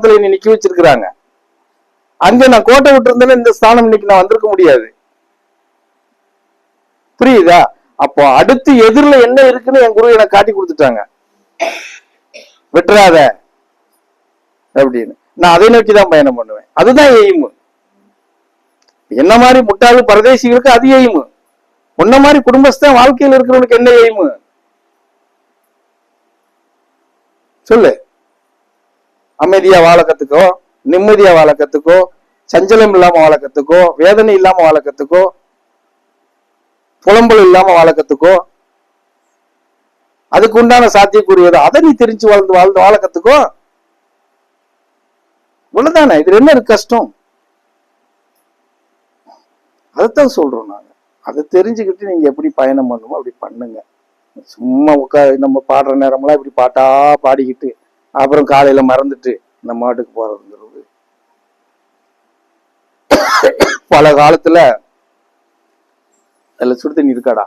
ஸ்தானத்துல என்னை நிக்க வச்சிருக்கிறாங்க. அங்க நான் கோட்டை விட்டு இருந்தேன்னா இந்த ஸ்தானம் இன்னைக்கு நான் வந்திருக்க முடியாது. புரியுதா? அப்போ அடுத்து எதிரில என்ன இருக்குன்னு என் குரு எனக்கு காட்டி கொடுத்துட்டாங்க. விட்டுறாத அப்படின்னு. நான் அதை நோக்கிதான் பயணம் பண்ணுவேன். அதுதான் எய்மு. என்ன மாதிரி முட்டாளு பரதேசிகளுக்கு அது எய்மு. உன்ன மாதிரி குடும்பஸ்தான் வாழ்க்கையில் இருக்கிறவனுக்கு என்ன எய்மு சொல்லு. அமைதியா வாழ கத்துக்கோ, நிம்மதியா வாழ கத்துக்கோ, சஞ்சலம் இல்லாம வாழ கத்துக்கோ, வேதனை இல்லாம வாழ கத்துக்கோ, புலம்பல் இல்லாம வாழ கத்துக்கோ. அதுக்கு உண்டான சாத்தியக்கூறுவது அதை நீ தெரிஞ்சு வாழ்ந்து வாழ கத்துக்கோ. இவ்வளவுதானே. இதுல என்ன இருக்கு கஷ்டம்? அதைத்தான் சொல்றோம் நாங்க. அதை தெரிஞ்சுக்கிட்டு நீங்க எப்படி பயணம் பண்ணுமோ அப்படி பண்ணுங்க. சும்மா நம்ம பாடுற நேரம்லாம் இப்படி பாட்டா பாடிக்கிட்டு அப்புறம் காலையில மறந்துட்டு நம்ம மாட்டுக்கு போறதுங்கிறது பல காலத்துல அதுல சுடு தண்ணி இருக்காடா.